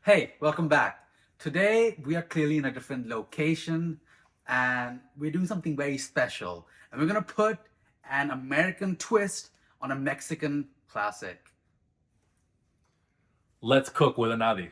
Hey, welcome back. Today we are clearly in a different location and we're doing something very special. And we're gonna put an American twist on a Mexican classic. Let's cook with Anadi.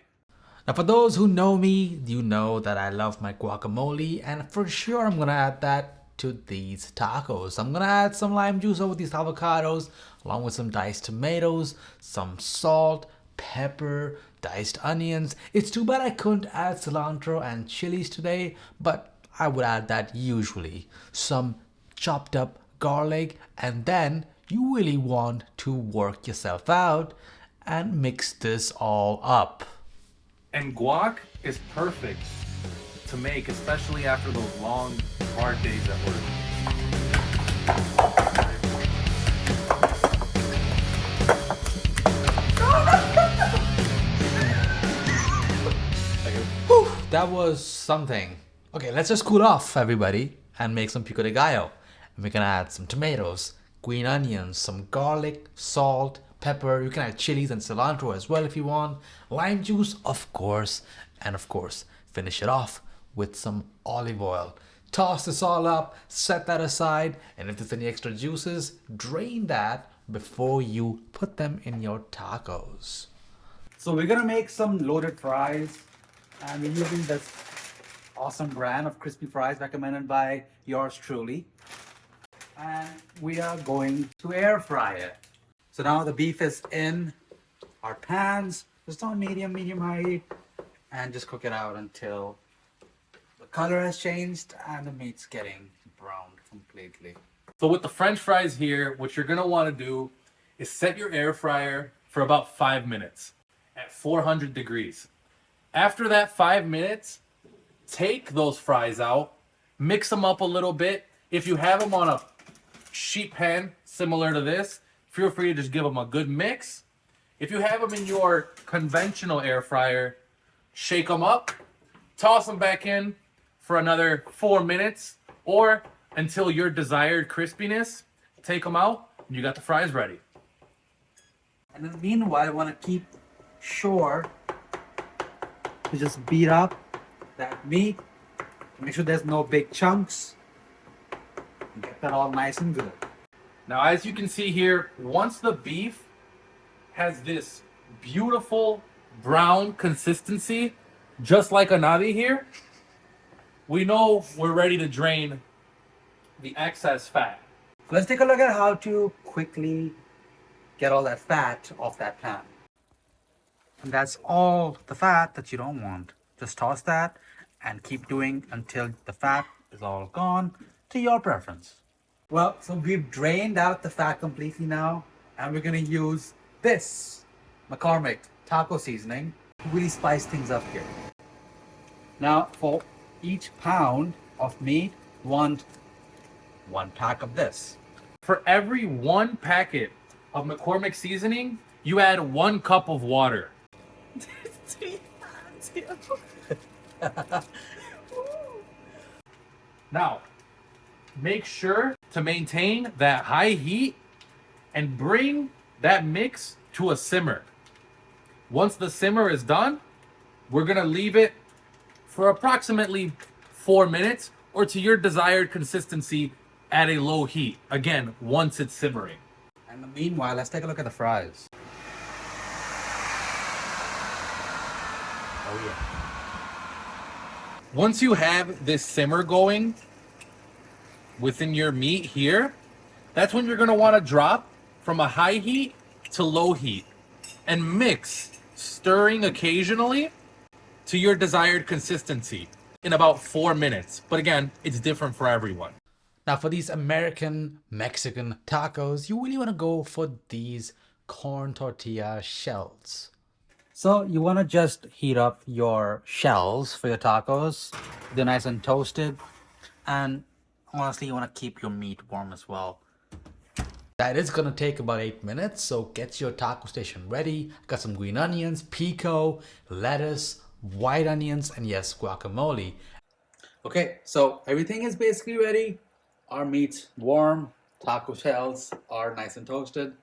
Now, for those who know me, you know that I love my guacamole, and for sure I'm gonna add that to these tacos. I'm gonna add some lime juice over these avocados, along with some diced tomatoes, some salt, pepper, diced onions. It's too bad I couldn't add cilantro and chilies today, but I would add that usually. Some chopped up garlic, and then you really want to work yourself out and mix this all up. And guac is perfect to make, especially after those long, hard days at work. Whew, that was something. Okay, let's just cool off, everybody, and make some pico de gallo. And we can add some tomatoes, green onions, some garlic, salt, pepper. You can add chilies and cilantro as well if you want. Lime juice, of course. And of course, finish it off with some olive oil. Toss this all up, set that aside, and if there's any extra juices, drain that before you put them in your tacos. So we're gonna make some loaded fries and we're using this awesome brand of crispy fries recommended by yours truly. And we are going to air fry it. So now the beef is in our pans, just on medium high, and just cook it out until the color has changed and the meat's getting browned completely. So with the French fries here, what you're gonna wanna do is set your air fryer for about 5 minutes at 400 degrees. After that 5 minutes, take those fries out, mix them up a little bit. If you have them on a sheet pan similar to this, feel free to just give them a good mix. If you have them in your conventional air fryer, shake them up, toss them back in for another 4 minutes or until your desired crispiness. Take them out, and you got the fries ready. And in the meanwhile, I want to keep sure to just beat up that meat, make sure there's no big chunks, and get that all nice and good. Now, as you can see here, once the beef has this beautiful brown consistency, just like Anadi here, we know we're ready to drain the excess fat. Let's take a look at how to quickly get all that fat off that pan. And that's all the fat that you don't want. Just toss that and keep doing until the fat is all gone to your preference. Well, so we've drained out the fat completely now, and we're gonna use this McCormick taco seasoning to really spice things up here. Now, for each pound of meat, you want 1 pack of this. For every 1 packet of McCormick seasoning, you add 1 cup of water. Now, make sure to maintain that high heat and bring that mix to a simmer. Once the simmer is done, we're gonna leave it for approximately 4 minutes or to your desired consistency at a low heat. Again, once it's simmering. And in the meanwhile, let's take a look at the fries. Oh yeah. Once you have this simmer going within your meat here, that's when you're gonna wanna drop from a high heat to low heat and mix, stirring occasionally to your desired consistency in about 4 minutes. But again, it's different for everyone. Now, for these American Mexican tacos, you really want to go for these corn tortilla shells. So you want to just heat up your shells for your tacos. They're nice and toasted. And honestly, you want to keep your meat warm as well. That is going to take about 8 minutes, so get your taco station ready. Got some green onions, pico, lettuce, white onions, and yes, guacamole. Okay, so everything is basically ready. Our meat's warm. Taco shells are nice and toasted.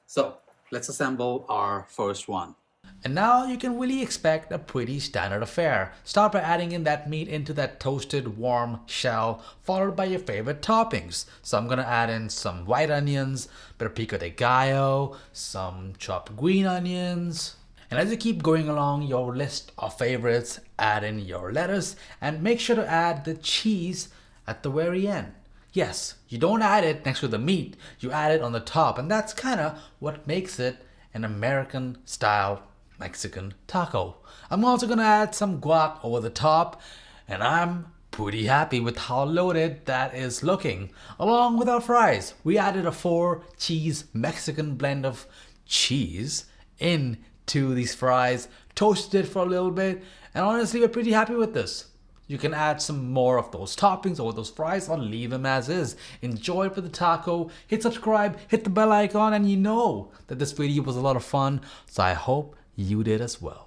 So let's assemble our first one. And now you can really expect a pretty standard affair. Start by adding in that meat into that toasted warm shell, followed by your favorite toppings. So I'm gonna add in some white onions, bit of pico de gallo, some chopped green onions. And as you keep going along your list of favorites, add in your lettuce and make sure to add the cheese at the very end. Yes, you don't add it next to the meat, you add it on the top, and that's kind of what makes it an American style Mexican taco. I'm also gonna add some guac over the top, and I'm pretty happy with how loaded that is looking. Along with our fries, we added a 4 cheese Mexican blend of cheese into these fries, toasted it for a little bit, and honestly, we're pretty happy with this. You can add some more of those toppings over those fries or leave them as is. Enjoy it with the taco. Hit subscribe, hit the bell icon, and you know that this video was a lot of fun. So I hope you did as well.